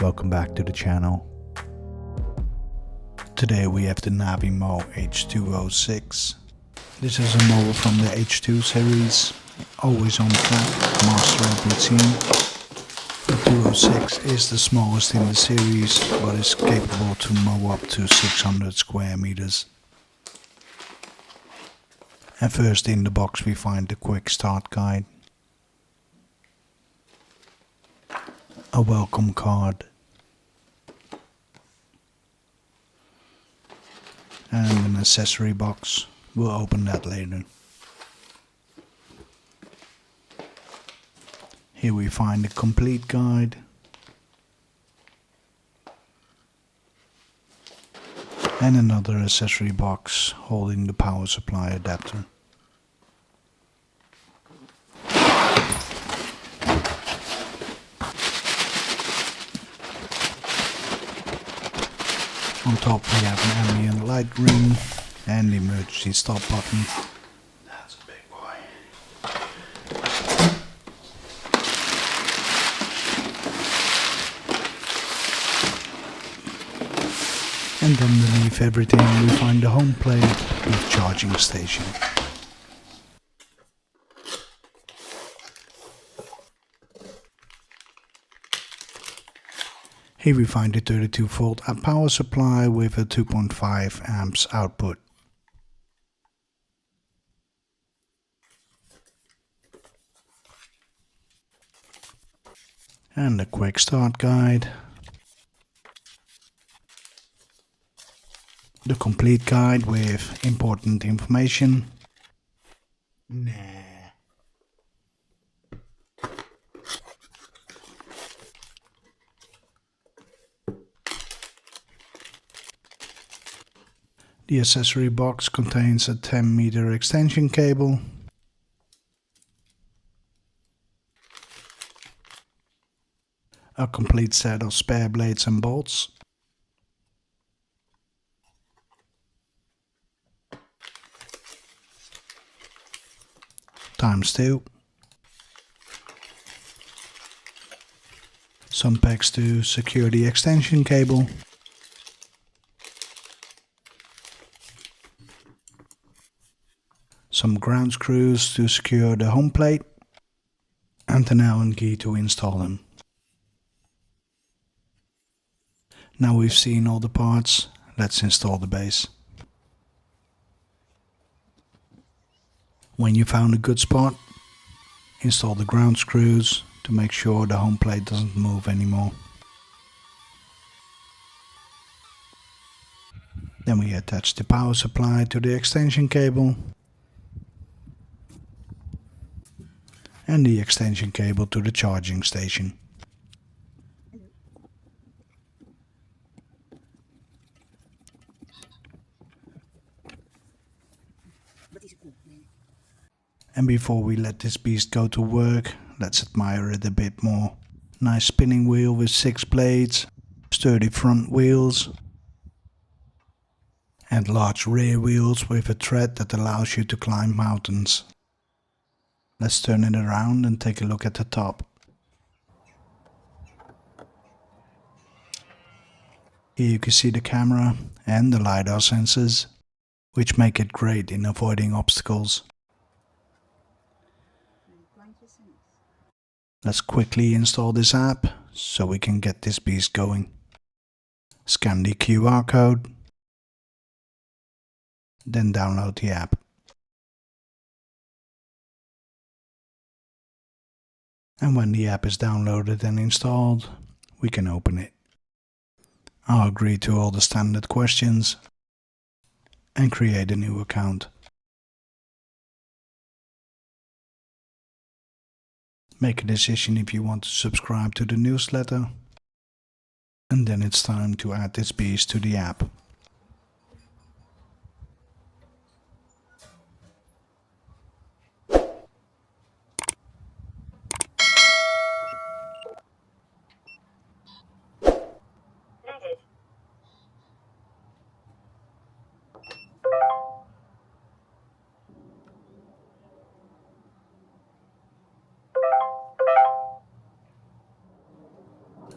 Welcome back to the channel. Today we have the Navimow H206. This is a mower from the H2 series, always on track, master every scene. The 206 is the smallest in the series, but is capable to mow up to 600 square meters. And first in the box we find the quick start guide, a welcome card, and an accessory box. We'll open that later. Here we find the complete guide and another accessory box holding the power supply adapter. On top we have an ambient light ring and the emergency stop button. That's a big boy. And underneath everything we find the home plate with charging station. Here we find a 32 volt power supply with a 2.5 amps output. And a quick start guide. The complete guide with important information. The accessory box contains a 10-meter extension cable, a complete set of spare blades and bolts, ×2, some pegs to secure the extension cable, some ground screws to secure the home plate, and an Allen key to install them. Now we've seen all the parts, let's install the base. When you found a good spot, install the ground screws to make sure the home plate doesn't move anymore. Then we attach the power supply to the extension cable and the extension cable to the charging station. And before we let this beast go to work, let's admire it a bit more. Nice spinning wheel with 6 blades, sturdy front wheels, and large rear wheels with a tread that allows you to climb mountains. Let's turn it around and take a look at the top. Here you can see the camera and the LiDAR sensors, which make it great in avoiding obstacles. Let's quickly install this app so we can get this beast going. Scan the QR code, then download the app. And when the app is downloaded and installed, we can open it. I'll agree to all the standard questions and create a new account. Make a decision if you want to subscribe to the newsletter, and then it's time to add this beast to the app.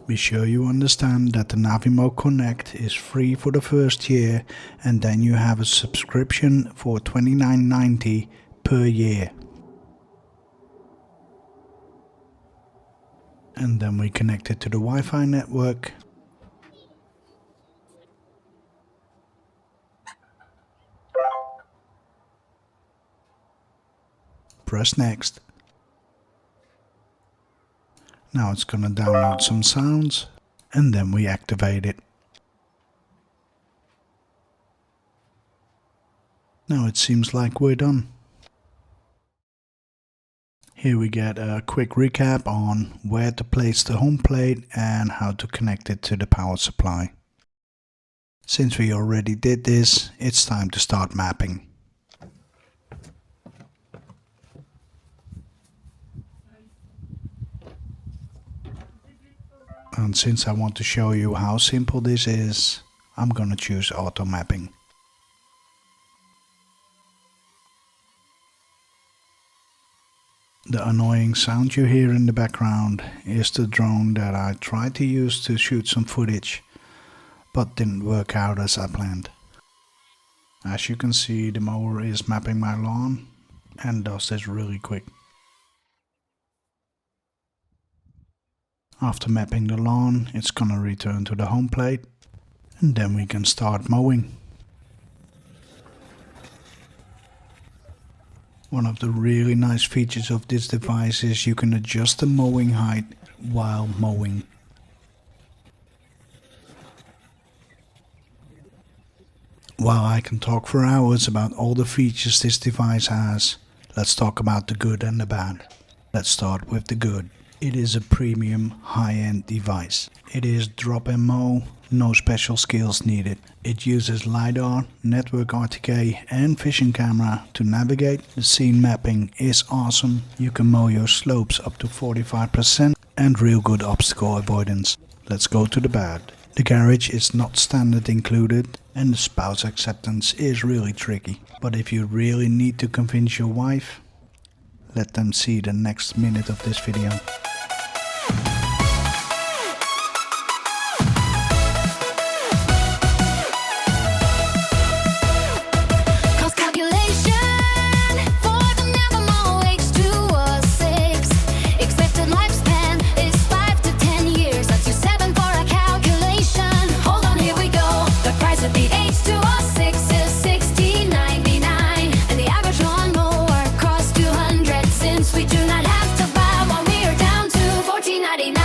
Be sure you understand that the Navimow Connect is free for the first year, and then you have a subscription for $29.90 per year. And then we connect it to the Wi-Fi network. Press next. Now it's gonna download some sounds, and then we activate it. Now it seems like we're done. Here we get a quick recap on where to place the home plate and how to connect it to the power supply. Since we already did this, it's time to start mapping. And since I want to show you how simple this is, I'm gonna choose auto mapping. The annoying sound you hear in the background is the drone that I tried to use to shoot some footage, but didn't work out as I planned. As you can see, the mower is mapping my lawn and does this really quick. After mapping the lawn, it's gonna return to the home plate, and then we can start mowing. One of the really nice features of this device is you can adjust the mowing height while mowing. While I can talk for hours about all the features this device has, let's talk about the good and the bad. Let's start with the good. It is a premium high-end device. It is drop and mow, no special skills needed. It uses LiDAR, network RTK and vision camera to navigate. The scene mapping is awesome. You can mow your slopes up to 45% and real good obstacle avoidance. Let's go to the bad. The garage is not standard included and the spouse acceptance is really tricky. But if you really need to convince your wife, let them see the next minute of this video. For the Navimow H206, expected lifespan is 5 to 10 years. That's your 7 for a calculation. Hold on, here we go. The price of the H206 is $16.99, and the average lawnmower costs $200. Since we do not have to buy one, we are down to $14.99.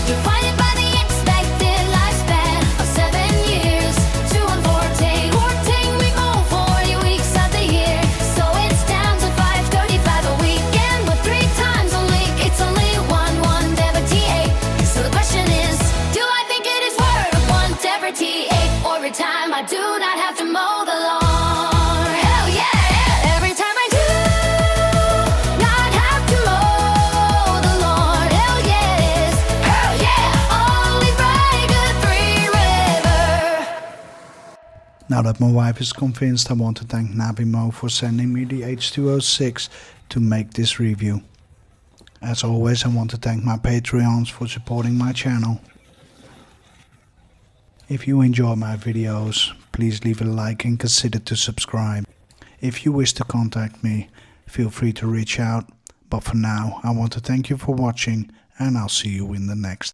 Divided by the expected lifespan of 7 years, 2 and 14. 14 we mow 40 weeks of the year, so it's down to $5.35 a weekend. But 3 times a week, it's only $178. So the question is, do I think it is worth $178? Or every time I do not have to mow the lawn? Hell yeah! Every time I do not have to mow the lawn. Hell yes! Hell yeah! Only right good 3 River. Now that my wife is convinced, I want to thank Navimow for sending me the H206 to make this review. As always, I want to thank my Patreons for supporting my channel. If you enjoy my videos, please leave a like and consider to subscribe. If you wish to contact me, feel free to reach out. But for now, I want to thank you for watching, and I'll see you in the next.